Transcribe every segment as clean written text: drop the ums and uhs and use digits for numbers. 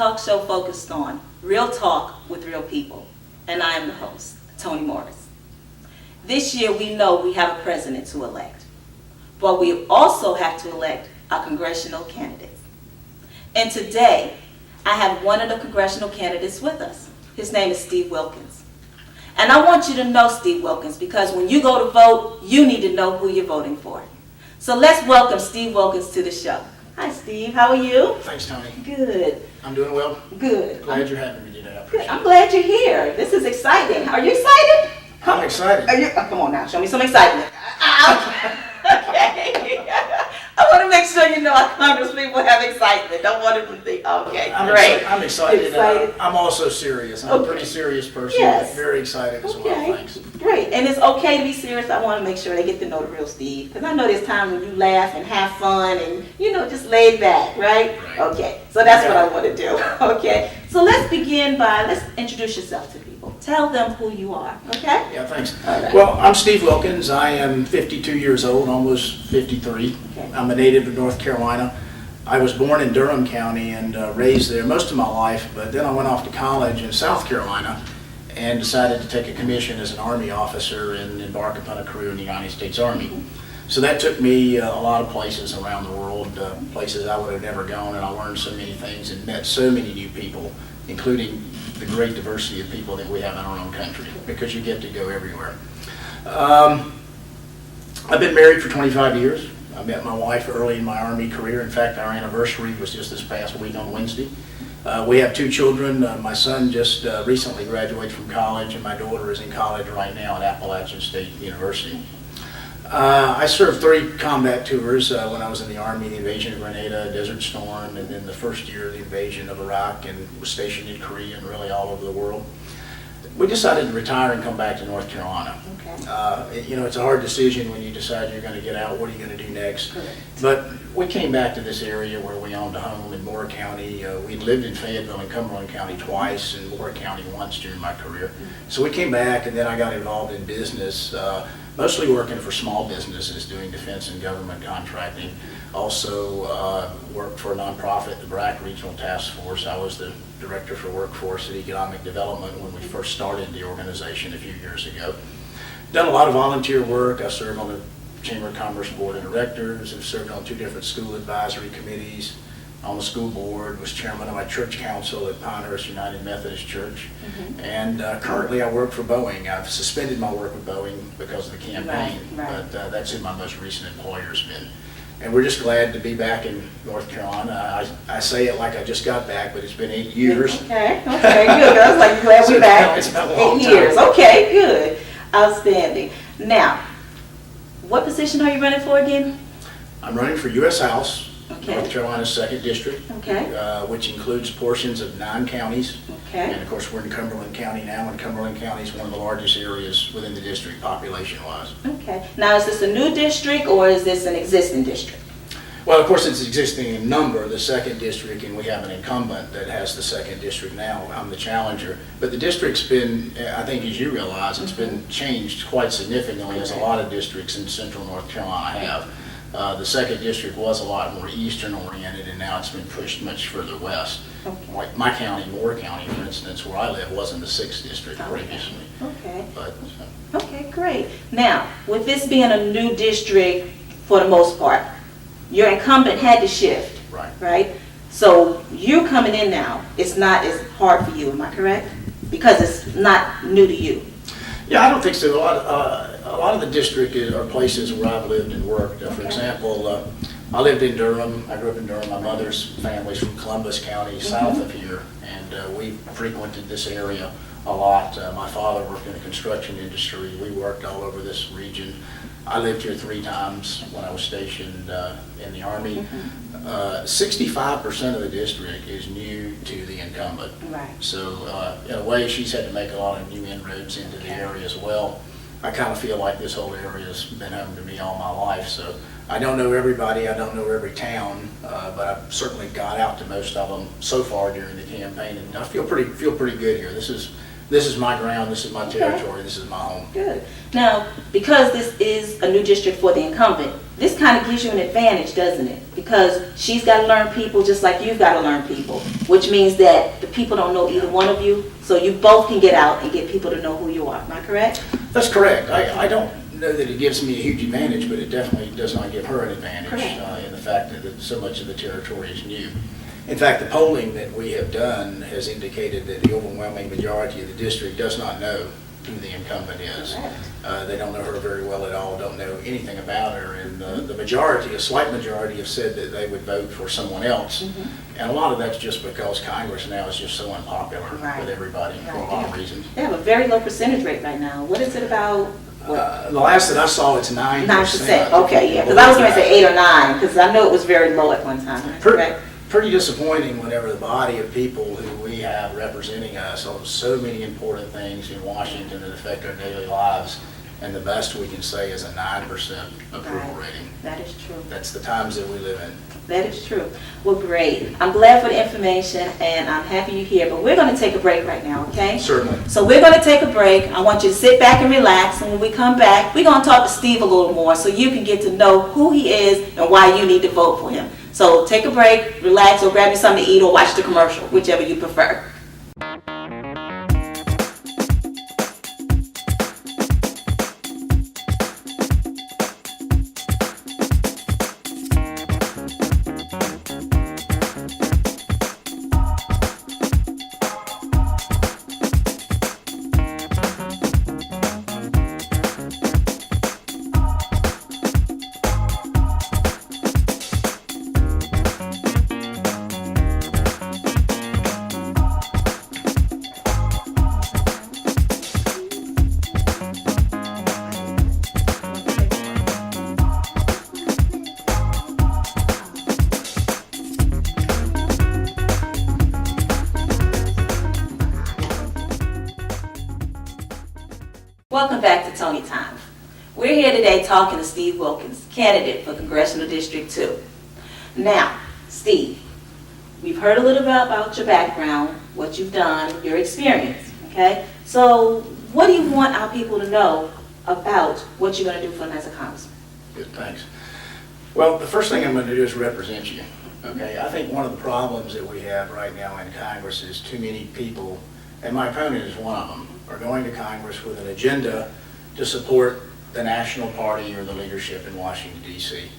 talk show focused on real talk with real people. And I am the host, Toni Morris. This year we know we have a president to elect, but we also have to elect our congressional candidates. And today, I have one of the congressional candidates with us. His name is Steve Wilkins. And I want you to know Steve Wilkins because when you go to vote, you need to know who you're voting for. So let's welcome Steve Wilkins to the show. Hi, Steve. How are you? Thanks, Toni. Good. I'm doing well. Good. Glad you're having me today. I appreciate I'm glad you're here. This is exciting. Are you excited? I'm excited. Are you? Oh, come on now. Show me some excitement. Okay. I want to make sure you know our congresspeople have excitement. Don't want them to think, okay, great. I'm excited. Excited. I'm also serious. I'm a pretty serious person. Yes. Very excited as well. Thanks. Great. And it's okay to be serious. I want to make sure they get to know the real Steve. Because I know there's times when you laugh and have fun and, just laid back, right? Right. Okay. So that's what I want to do. Okay. So let's begin by, let's introduce yourself to people. Tell them who you are. Okay? Yeah, thanks. Right. Well, I'm Steve Wilkins. I am 52 years old, almost 53. Okay. I'm a native of North Carolina. I was born in Durham County and raised there most of my life, but then I went off to college in South Carolina and decided to take a commission as an Army officer and embark upon a career in the United States Army. So that took me a lot of places around the world, places I would have never gone, and I learned so many things and met so many new people, including the great diversity of people that we have in our own country, because you get to go everywhere. I've been married for 25 years. I met my wife early in my Army career. In fact, our anniversary was just this past week on Wednesday. We have 2 children. My son just recently graduated from college, and my daughter is in college right now at Appalachian State University. I served 3 combat tours when I was in the Army, the invasion of Grenada, Desert Storm, and then the first year of the invasion of Iraq, and was stationed in Korea and really all over the world. We decided to retire and come back to North Carolina. Okay. It's a hard decision when you decide you're going to get out, what are you going to do next? Correct. But we came back to this area where we owned a home in Moore County. We'd lived in Fayetteville and Cumberland County twice and Moore County once during my career. So we came back, and then I got involved in business, mostly working for small businesses doing defense and government contracting. Also worked for a nonprofit, the BRAC Regional Task Force. I was the Director for Workforce and Economic Development when we first started the organization a few years ago. Done a lot of volunteer work. I served on the Chamber of Commerce Board of Directors. I've served on 2 different school advisory committees. On the school board, was chairman of my church council at Pinehurst United Methodist Church. And currently I work for Boeing. I've suspended my work with Boeing because of the campaign, Right. but that's who my most recent employer's been. And we're just glad to be back in North Carolina. I say it like I just got back, but it's been 8 years. Okay, good. I was like, glad we're back. It's been a long 8 time. years. Okay, good. Outstanding. Now, what position are you running for again? I'm running for U.S. House, Okay. North Carolina's 2nd District, Okay. which includes portions of 9 counties. Okay. And of course, we're in Cumberland County now, and Cumberland County is one of the largest areas within the district population-wise. Okay. Now, is this a new district or is this an existing district? Well, of course, it's existing in number, the 2nd District, and we have an incumbent that has the 2nd District now. I'm the challenger. But the district's been, I think as you realize, it's been changed quite significantly, as a lot of districts in central North Carolina have. The 2nd District was a lot more eastern oriented, and now it's been pushed much further west. Okay. Like my county, Moore County, for instance, where I live, wasn't the 6th District previously. Okay. But, Okay, great. Now, with this being a new district for the most part, your incumbent had to shift, right. right? So you're coming in now. It's not as hard for you, am I correct? Because it's not new to you. Yeah, I don't think so. A lot of the district are places where I've lived and worked. For example, I lived in Durham. I grew up in Durham. My mother's family's from Columbus County, south of here, and we frequented this area a lot. My father worked in the construction industry. We worked all over this region. I lived here 3 times when I was stationed in the Army. 65% of the district is new to the incumbent. Right. So in a way, she's had to make a lot of new inroads into the area as well. I kind of feel like this whole area has been home to me all my life. So I don't know everybody, I don't know every town, but I've certainly got out to most of them so far during the campaign, and I feel pretty good here. This is my ground, this is my territory, this is my home. Good. Now, because this is a new district for the incumbent, this kind of gives you an advantage, doesn't it? because she's got to learn people just like you've got to learn people, which means that the people don't know either one of you, so you both can get out and get people to know who you are. Am I correct? That's correct. I don't know that it gives me a huge advantage, but it definitely does not give her an advantage in the fact that so much of the territory is new. In fact, the polling that we have done has indicated that the overwhelming majority of the district does not know who the incumbent is. They don't know her very well at all, don't know anything about her, and the majority, a slight majority, have said that they would vote for someone else. And a lot of that's just because Congress now is just so unpopular with everybody for a lot of reasons. They have a very low percentage rate right now. What is it about? The last that I saw, it's 9%. 9%. Okay, yeah, because I was going to say 8 or 9, because I know it was very low at one time. Correct? Pretty disappointing whenever the body of people who we have representing us on so many important things in Washington that affect our daily lives, and the best we can say is a 9% approval rating. That is true. That's the times that we live in. That is true. Well, great. I'm glad for the information, and I'm happy you're here, but we're going to take a break right now, okay? Certainly. So we're going to take a break. I want you to sit back and relax, and when we come back, we're going to talk to Steve a little more so you can get to know who he is and why you need to vote for him. So take a break, relax, or grab you something to eat or watch the commercial, whichever you prefer. Welcome back to Tony Time. We're here today talking to Steve Wilkins, candidate for Congressional District 2. Now, Steve, we've heard a little bit about your background, what you've done, your experience, okay? So what do you want our people to know about what you're going to do for them as a congressman? Good, thanks. Well, the first thing I'm going to do is represent you, okay? I think one of the problems that we have right now in Congress is too many people, and my opponent is one of them, are going to Congress with an agenda to support the national party or the leadership in Washington, D.C.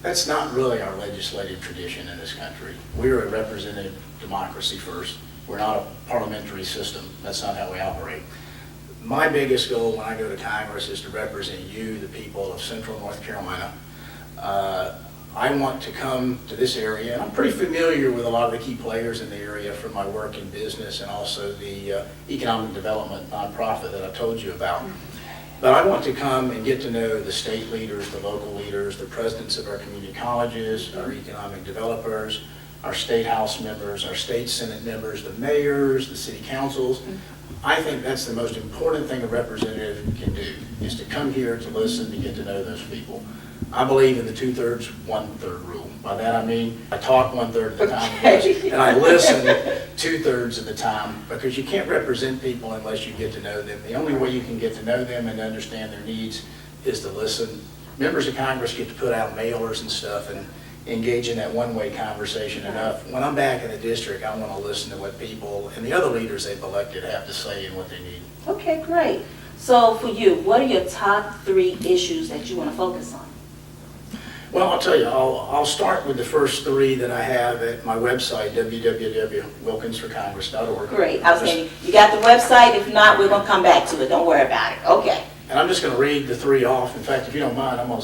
That's not really our legislative tradition in this country. We're a representative democracy first. We're not a parliamentary system. That's not how we operate. My biggest goal when I go to Congress is to represent you, the people of Central North Carolina. I want to come to this area, and I'm pretty familiar with a lot of the key players in the area from my work in business and also the economic development nonprofit that I told you about. But I want to come and get to know the state leaders, the local leaders, the presidents of our community colleges, our economic developers, our state house members, our state senate members, the mayors, the city councils. I think that's the most important thing a representative can do, is to come here to listen, to get to know those people. I believe in the 2/3, 1/3 rule. By that I mean I talk 1/3 of the time and I listen 2/3 of the time, because you can't represent people unless you get to know them. The only way you can get to know them and understand their needs is to listen. Members of Congress get to put out mailers and stuff and engage in that one-way conversation enough. When I'm back in the district, I want to listen to what people and the other leaders they've elected have to say and what they need. Okay, great. So for you, what are your top 3 issues that you want to focus on? Well, I'll tell you, I'll start with the first 3 that I have at my website, www.wilkinsforcongress.org. Great. I was saying, you got the website? If not, we're going to come back to it. Don't worry about it. Okay. And I'm just going to read the 3 off. In fact, if you don't mind, I'm going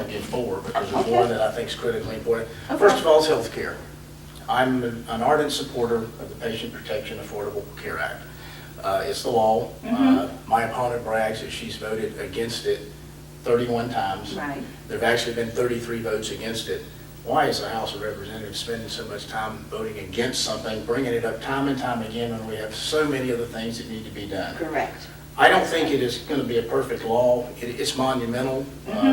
to give 4 because there's one that I think is critically important. Okay. First of all is health care. I'm an ardent supporter of the Patient Protection Affordable Care Act. It's the law. My opponent brags that she's voted against it 31 times. Right. There have actually been 33 votes against it. Why is the House of Representatives spending so much time voting against something, bringing it up time and time again when we have so many other things that need to be done? Correct. I don't think it is going to be a perfect law. It's monumental.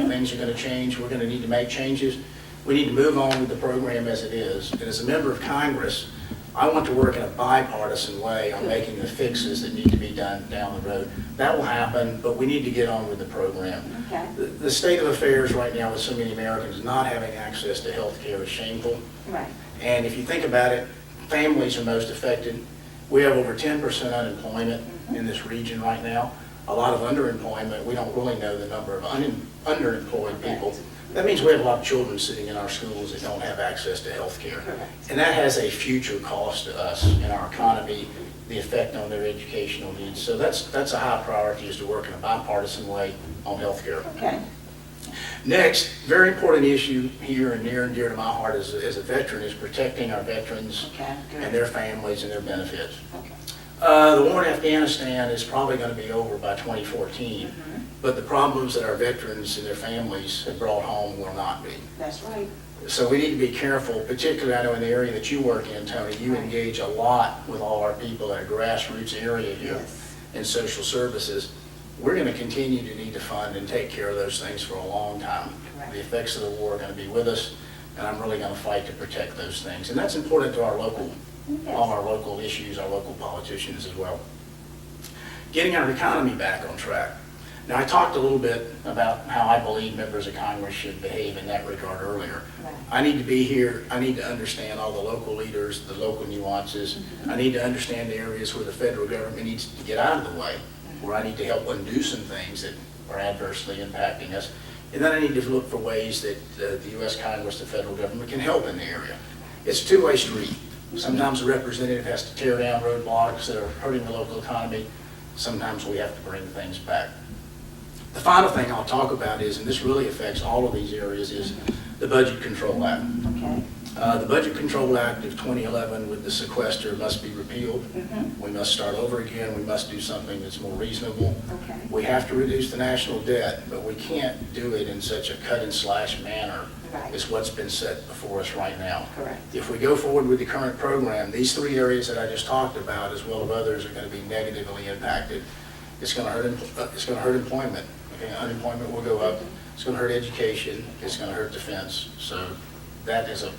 Things are going to change. We're going to need to make changes. We need to move on with the program as it is. And as a member of Congress, I want to work in a bipartisan way on making the fixes that need to be done down the road. That will happen, but we need to get on with the program. Okay. The state of affairs right now with so many Americans not having access to health care is shameful. Right. And if you think about it, families are most affected. We have over 10% unemployment in this region right now. A lot of underemployment. We don't really know the number of underemployed people. That means we have a lot of children sitting in our schools that don't have access to health care. And that has a future cost to us in our economy, the effect on their educational needs. So that's a high priority, is to work in a bipartisan way on health care. Okay. Next, very important issue here and near and dear to my heart as a veteran is protecting our veterans Okay. Good. and their families and their benefits. Okay. The war in Afghanistan is probably going to be over by 2014, but the problems that our veterans and their families have brought home will not be. That's right. So we need to be careful, particularly I know in the area that you work in, Tony, you engage a lot with all our people at a grassroots area here Yes. in social services. We're going to continue to need to fund and take care of those things for a long time. Correct. The effects of the war are going to be with us, and I'm really going to fight to protect those things. And that's important to our local, all our local issues, our local politicians as well. Getting our economy back on track. Now, I talked a little bit about how I believe members of Congress should behave in that regard earlier. Right. I need to be here, I need to understand all the local leaders, the local nuances. I need to understand the areas where the federal government needs to get out of the way, where I need to help undo some things that are adversely impacting us. And then I need to look for ways that the U.S. Congress, the federal government, can help in the area. It's a two-way street. Sometimes a representative has to tear down roadblocks that are hurting the local economy. Sometimes we have to bring things back. The final thing I'll talk about is, and this really affects all of these areas, is the Budget Control Act. Okay. The Budget Control Act of 2011 with the sequester must be repealed. We must start over again. We must do something that's more reasonable. Okay. We have to reduce the national debt, but we can't do it in such a cut and slash manner Right. as what's been set before us right now. Correct. If we go forward with the current program, these three areas that I just talked about, as well as others, are going to be negatively impacted. It's going to hurt employment. Okay? Unemployment will go up. It's going to hurt education. It's going to hurt defense. So that is a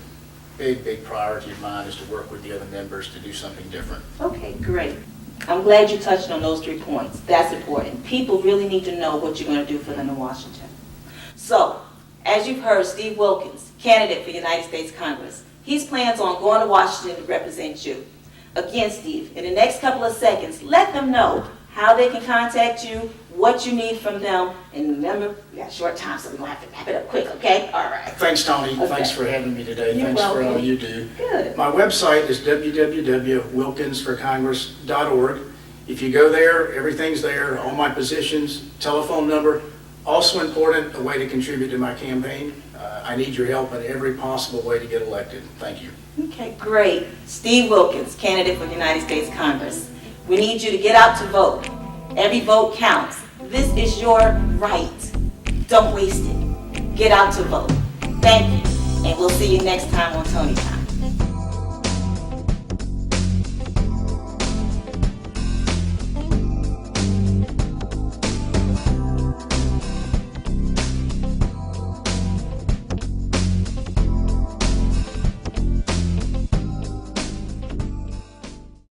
big, big priority of mine, is to work with the other members to do something different. Okay, great. I'm glad you touched on those 3 points. That's important. People really need to know what you're going to do for them in Washington. So, as you've heard, Steve Wilkins, candidate for United States Congress, he plans on going to Washington to represent you. Again, Steve, in the next couple of seconds, let them know how they can contact you, what you need from them, and remember, we got a short time, so we're going to have to wrap it up quick, okay? All right. Thanks, Tony. Okay. Thanks for having me today. You're Thanks for all welcome. you do. Good. My website is www.wilkinsforcongress.org. If you go there, everything's there, all my positions, telephone number. Also important, a way to contribute to my campaign. I need your help in every possible way to get elected. Thank you. Okay, great. Steve Wilkins, candidate for United States Congress. We need you to get out to vote. Every vote counts. This is your right. Don't waste it. Get out to vote. Thank you, and we'll see you next time on Tony Time.